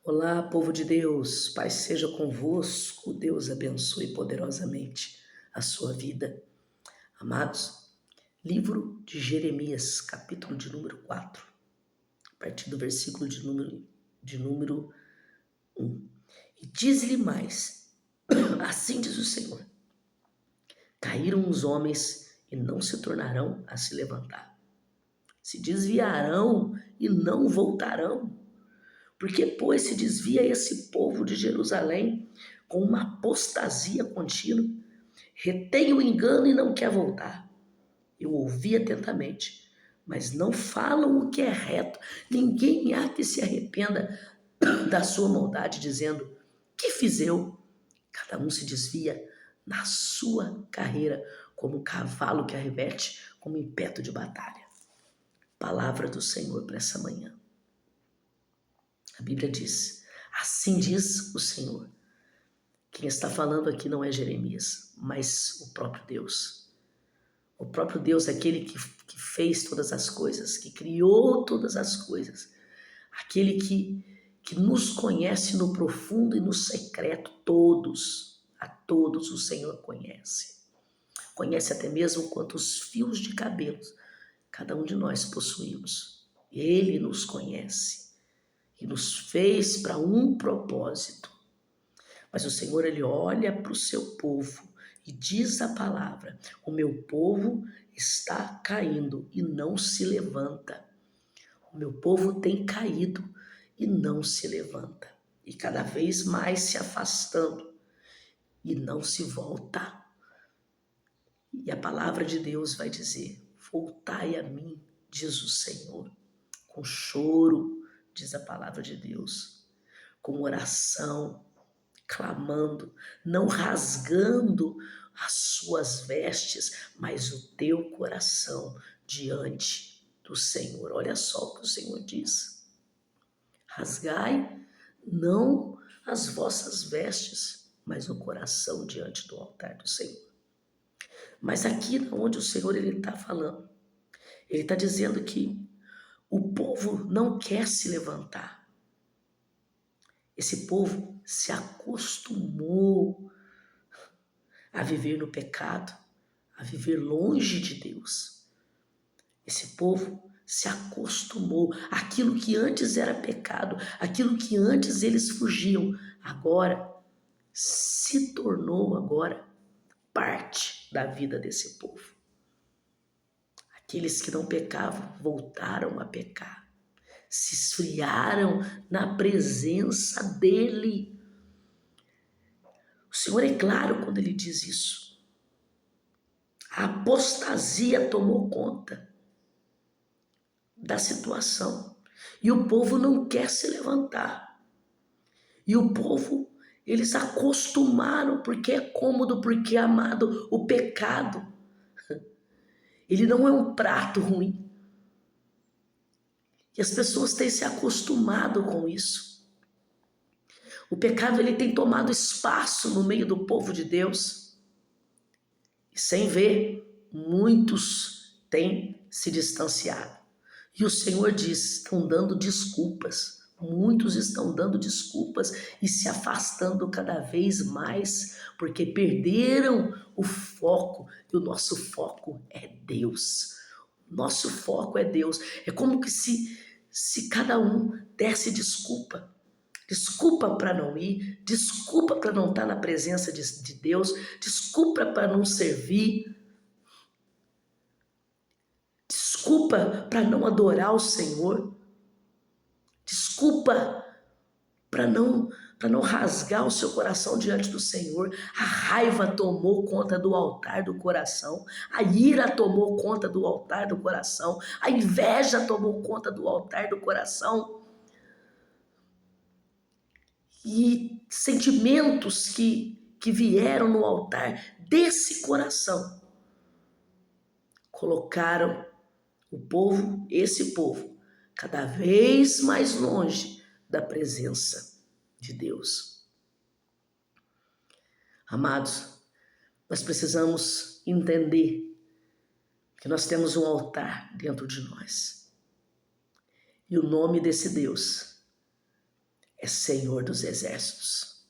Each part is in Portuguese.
Olá, povo de Deus, paz seja convosco, Deus abençoe poderosamente a sua vida. Amados, livro de Jeremias, capítulo de número 4, a partir do versículo de número 1. E diz-lhe mais, assim diz o Senhor, caíram os homens e não se tornarão a se levantar. Se desviarão e não voltarão. Porque, pois, se desvia esse povo de Jerusalém com uma apostasia contínua, retém o engano e não quer voltar. Eu ouvi atentamente, mas não falam o que é reto. Ninguém há que se arrependa da sua maldade, dizendo, que fiz eu? Cada um se desvia na sua carreira, como cavalo que arremete, como impeto de batalha. Palavra do Senhor para essa manhã. A Bíblia diz, assim diz o Senhor. Quem está falando aqui não é Jeremias, mas o próprio Deus. O próprio Deus, aquele que fez todas as coisas, que criou todas as coisas. Aquele que nos conhece no profundo e no secreto, todos. A todos o Senhor conhece. Conhece até mesmo quantos fios de cabelos cada um de nós possuímos. Ele nos conhece. E nos fez para um propósito. Mas o Senhor, Ele olha para o seu povo e diz a palavra, o meu povo está caindo e não se levanta. O meu povo tem caído e não se levanta. E cada vez mais se afastando e não se volta. E a palavra de Deus vai dizer, voltai a mim, diz o Senhor, com choro, diz a palavra de Deus, com oração, clamando, não rasgando as suas vestes, mas o teu coração diante do Senhor. Olha só o que o Senhor diz. Rasgai não as vossas vestes, mas o coração diante do altar do Senhor. Mas aqui onde o Senhor está falando, Ele está dizendo que o povo não quer se levantar. Esse povo se acostumou a viver no pecado, a viver longe de Deus. Esse povo se acostumou. Aquilo que antes era pecado, aquilo que antes eles fugiam, agora se tornou parte da vida desse povo. Aqueles que não pecavam voltaram a pecar. Se esfriaram na presença dele. O Senhor é claro quando ele diz isso. A apostasia tomou conta da situação. E o povo não quer se levantar. E o povo, eles acostumaram, porque é cômodo, porque é amado, o pecado. Ele não é um prato ruim. E as pessoas têm se acostumado com isso. O pecado, ele tem tomado espaço no meio do povo de Deus. E sem ver, muitos têm se distanciado. E o Senhor diz, estão dando desculpas. Muitos estão dando desculpas e se afastando cada vez mais, porque perderam o foco. E o nosso foco é Deus. Nosso foco é Deus. É como que se cada um desse desculpa. Desculpa para não ir, desculpa para não estar na presença de Deus, desculpa para não servir, desculpa para não adorar o Senhor, desculpa para não rasgar o seu coração diante do Senhor. A raiva tomou conta do altar do coração, a ira tomou conta do altar do coração, a inveja tomou conta do altar do coração. E sentimentos que vieram no altar desse coração colocaram o povo, esse povo, cada vez mais longe da presença de Deus. Amados, nós precisamos entender que nós temos um altar dentro de nós. E o nome desse Deus é Senhor dos exércitos.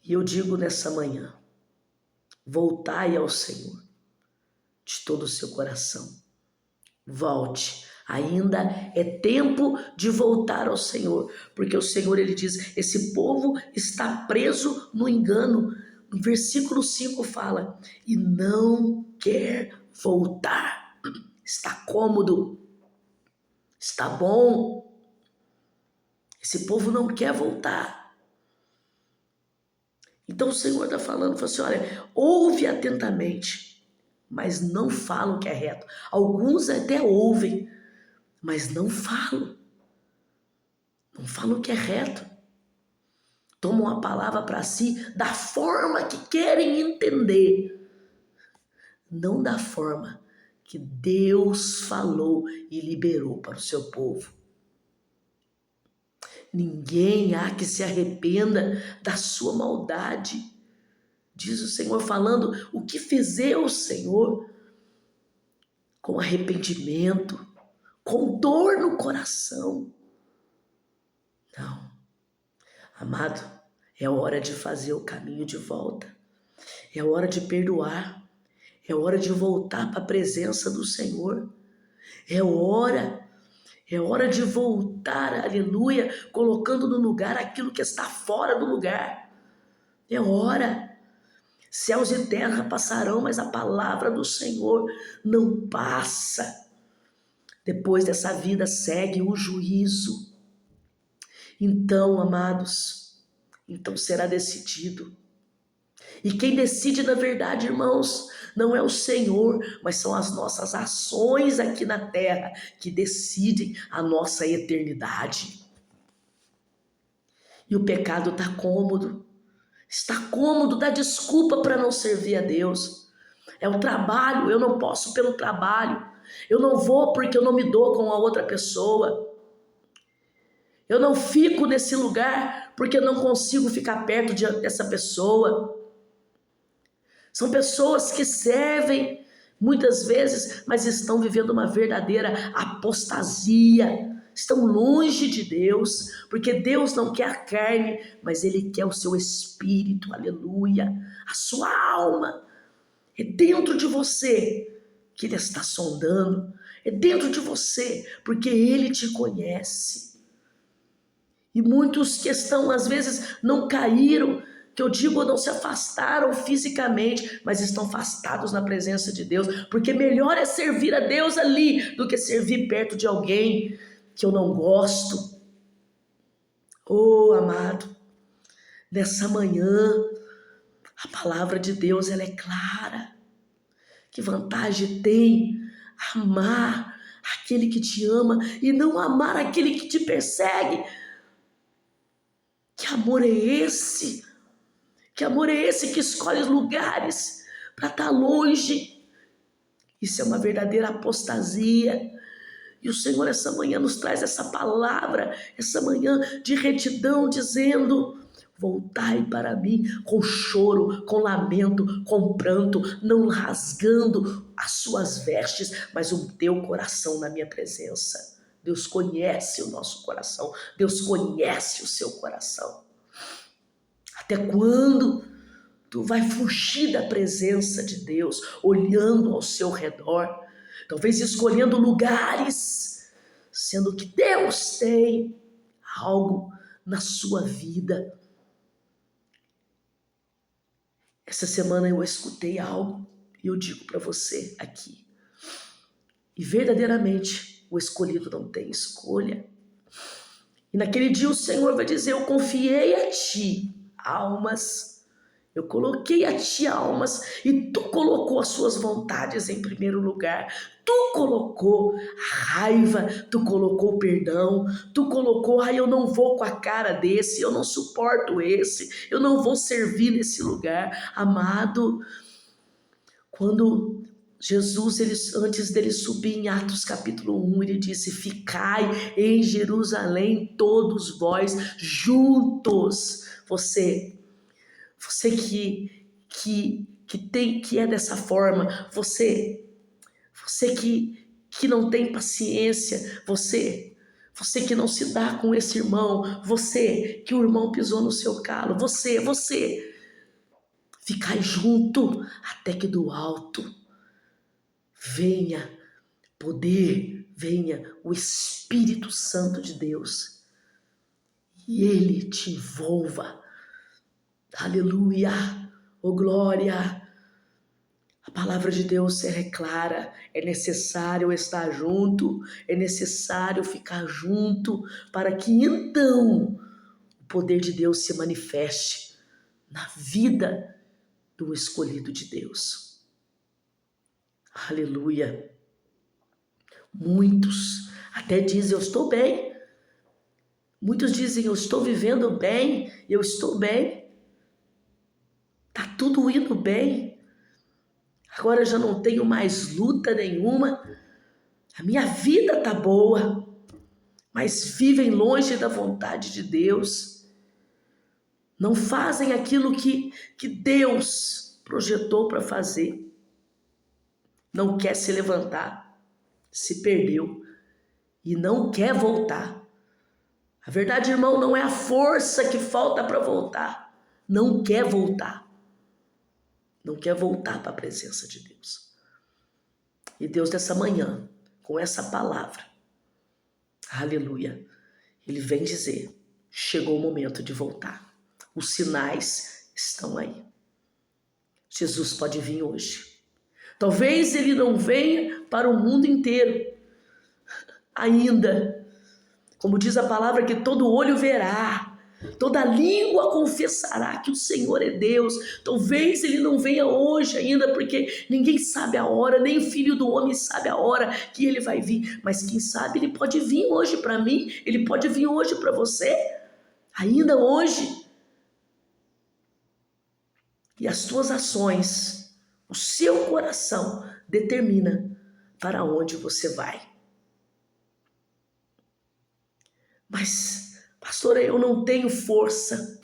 E eu digo nessa manhã, voltai ao Senhor de todo o seu coração. Volte. Ainda é tempo de voltar ao Senhor, porque o Senhor, ele diz, esse povo está preso no engano. No versículo 5 fala, e não quer voltar. Está cômodo, está bom. Esse povo não quer voltar. Então o Senhor está falando assim, olha, ouve atentamente, mas não fala o que é reto. Alguns até ouvem, mas não falam. Não falam o que é reto. Tomam a palavra para si da forma que querem entender. Não da forma que Deus falou e liberou para o seu povo. Ninguém há que se arrependa da sua maldade. Diz o Senhor falando o que fizer o Senhor com arrependimento, com dor no coração. Não. Amado, é hora de fazer o caminho de volta. É hora de perdoar. É hora de voltar para a presença do Senhor. É hora de voltar, aleluia, colocando no lugar aquilo que está fora do lugar. É hora. Céus e terra passarão, mas a palavra do Senhor não passa. Depois dessa vida segue o juízo. Então, amados, então será decidido. E quem decide, na verdade, irmãos, não é o Senhor, mas são as nossas ações aqui na terra que decidem a nossa eternidade. E o pecado está cômodo. Está cômodo, dá desculpa para não servir a Deus. É o trabalho, eu não posso pelo trabalho. Eu não vou porque eu não me dou com a outra pessoa. Eu não fico nesse lugar porque eu não consigo ficar perto dessa pessoa. São pessoas que servem muitas vezes, mas estão vivendo uma verdadeira apostasia. Estão longe de Deus, porque Deus não quer a carne, mas Ele quer o seu espírito, aleluia, a sua alma. É dentro de você que Ele está sondando, é dentro de você, porque Ele te conhece. E muitos que estão, às vezes, não caíram, que eu digo, não se afastaram fisicamente, mas estão afastados na presença de Deus, porque melhor é servir a Deus ali, do que servir perto de alguém que eu não gosto. Oh, amado, nessa manhã, a palavra de Deus, ela é clara. Que vantagem tem amar aquele que te ama e não amar aquele que te persegue? Que amor é esse? Que amor é esse que escolhe os lugares para estar longe? Isso é uma verdadeira apostasia. E o Senhor essa manhã nos traz essa palavra, essa manhã de retidão, dizendo: voltai para mim com choro, com lamento, com pranto, não rasgando as suas vestes, mas o teu coração na minha presença. Deus conhece o nosso coração, Deus conhece o seu coração. Até quando tu vai fugir da presença de Deus, olhando ao seu redor, talvez escolhendo lugares, sendo que Deus tem algo na sua vida? Essa semana eu escutei algo e eu digo para você aqui. E verdadeiramente o escolhido não tem escolha. E naquele dia o Senhor vai dizer: eu confiei a ti almas, eu coloquei a ti almas e tu colocou as suas vontades em primeiro lugar. Tu colocou a raiva, tu colocou o perdão, tu colocou: eu não vou com a cara desse, eu não suporto esse, eu não vou servir nesse lugar. Amado, quando Jesus, antes dele subir em Atos capítulo 1, ele disse: ficai em Jerusalém todos vós juntos. Você que é dessa forma, você que não tem paciência, você Você que não se dá com esse irmão, você que o irmão pisou no seu calo, você, ficai junto até que do alto venha poder, venha o Espírito Santo de Deus e ele te envolva. Aleluia, oh glória. A palavra de Deus é clara, é necessário estar junto, é necessário ficar junto, para que então o poder de Deus se manifeste na vida do escolhido de Deus. Aleluia. Muitos até dizem, eu estou bem. Muitos dizem, eu estou vivendo bem, eu estou bem. Está tudo indo bem. Agora já não tenho mais luta nenhuma. A minha vida está boa. Mas vivem longe da vontade de Deus. Não fazem aquilo que Deus projetou para fazer. Não quer se levantar. Se perdeu. E não quer voltar. A verdade, irmão, não é a força que falta para voltar. Não quer voltar. Não quer voltar para a presença de Deus. E Deus, nessa manhã, com essa palavra, aleluia, Ele vem dizer, chegou o momento de voltar. Os sinais estão aí. Jesus pode vir hoje. Talvez Ele não venha para o mundo inteiro. Ainda. Como diz a palavra, que todo olho verá. Toda língua confessará que o Senhor é Deus. Talvez Ele não venha hoje ainda, porque ninguém sabe a hora, nem o Filho do Homem sabe a hora que Ele vai vir. Mas quem sabe Ele pode vir hoje para mim, Ele pode vir hoje para você, ainda hoje. E as tuas ações, o seu coração determina para onde você vai. Mas, pastora, eu não tenho força.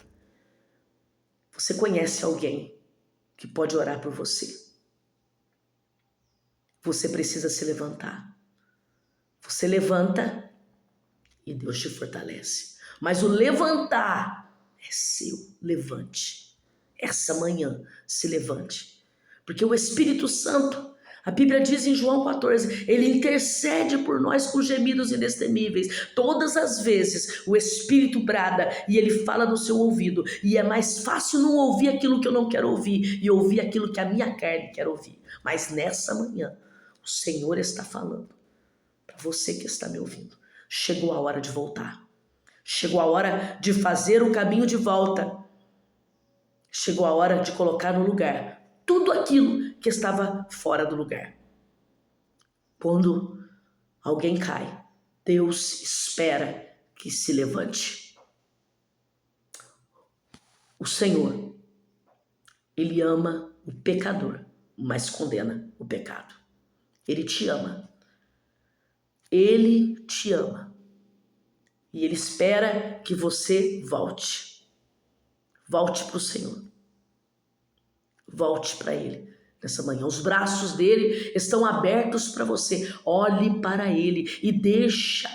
Você conhece alguém que pode orar por você. Você precisa se levantar. Você levanta e Deus te fortalece. Mas o levantar é seu. Levante. Essa manhã, se levante. Porque o Espírito Santo, a Bíblia diz em João 14, ele intercede por nós com gemidos inexprimíveis. Todas as vezes o Espírito brada e ele fala no seu ouvido. E é mais fácil não ouvir aquilo que eu não quero ouvir e ouvir aquilo que a minha carne quer ouvir. Mas nessa manhã, o Senhor está falando para você que está me ouvindo. Chegou a hora de voltar. Chegou a hora de fazer o caminho de volta. Chegou a hora de colocar no lugar tudo aquilo que estava fora do lugar. Quando alguém cai, Deus espera que se levante. O Senhor, Ele ama o pecador, mas condena o pecado. Ele te ama. Ele te ama. E Ele espera que você volte. Volte para o Senhor. Volte para Ele nessa manhã. Os braços dele estão abertos para você. Olhe para Ele e deixe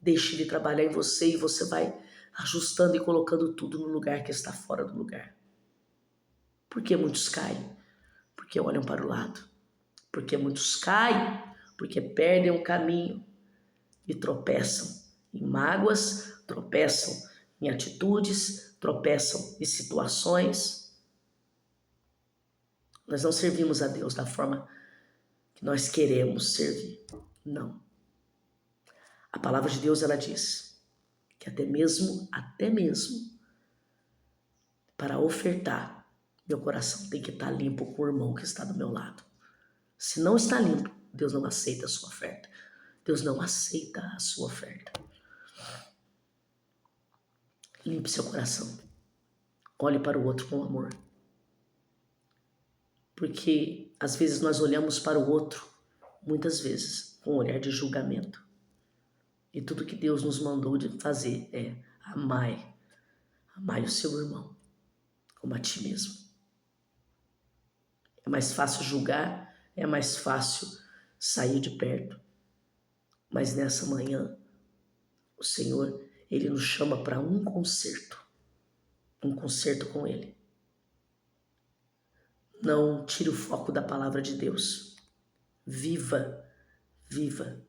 Ele trabalhar em você e você vai ajustando e colocando tudo no lugar que está fora do lugar. Por que muitos caem? Porque olham para o lado. Porque muitos caem, porque perdem o caminho e tropeçam em mágoas, tropeçam em atitudes, tropeçam em situações. Nós não servimos a Deus da forma que nós queremos servir. Não. A palavra de Deus, ela diz que até mesmo para ofertar, meu coração tem que estar limpo com o irmão que está do meu lado. Se não está limpo, Deus não aceita a sua oferta. Deus não aceita a sua oferta. Limpe seu coração. Olhe para o outro com amor. Porque às vezes nós olhamos para o outro, muitas vezes, com um olhar de julgamento. E tudo que Deus nos mandou de fazer é amai o seu irmão como a ti mesmo. É mais fácil julgar, é mais fácil sair de perto. Mas nessa manhã, O Senhor, Ele nos chama para um concerto com Ele. Não tire o foco da palavra de Deus. Viva, viva,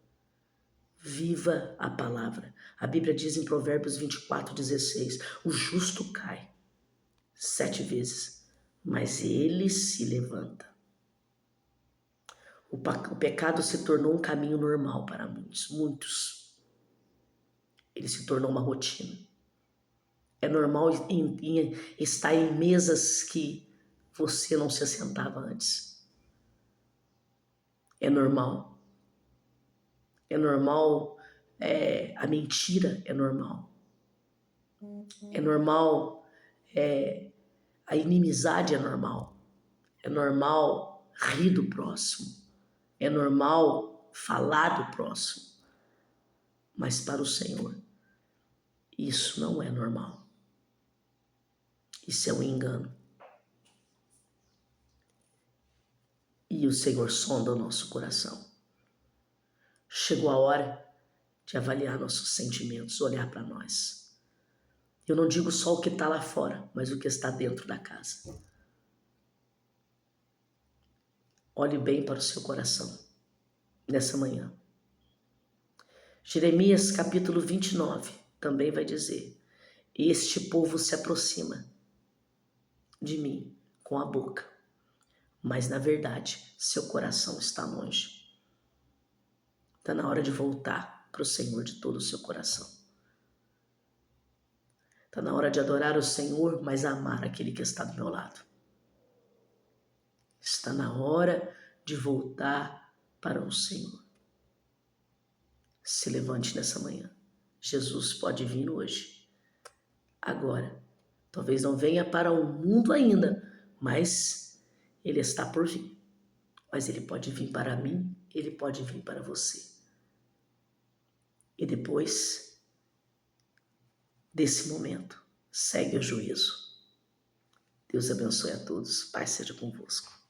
viva a palavra. A Bíblia diz em Provérbios 24:16, o justo cai 7 vezes, mas ele se levanta. O pecado se tornou um caminho normal para muitos. Ele se tornou uma rotina. É normal estar em mesas que você não se assentava antes. É normal. É normal, a mentira é normal. É normal, a inimizade é normal. É normal rir do próximo. É normal falar do próximo. Mas para o Senhor, isso não é normal. Isso é um engano. E o Senhor sonda o nosso coração. Chegou a hora de avaliar nossos sentimentos, olhar para nós. Eu não digo só o que está lá fora, mas o que está dentro da casa. Olhe bem para o seu coração nessa manhã. Jeremias capítulo 29 também vai dizer: este povo se aproxima de mim com a boca, mas na verdade seu coração está longe. Está na hora de voltar para o Senhor de todo o seu coração. Está na hora de adorar o Senhor, mas amar aquele que está do meu lado. Está na hora de voltar para o Senhor. Se levante nessa manhã. Jesus pode vir hoje, agora. Talvez não venha para o mundo ainda, mas Ele está por vir. Mas Ele pode vir para mim, Ele pode vir para você. E depois desse momento, segue o juízo. Deus abençoe a todos. Paz seja convosco.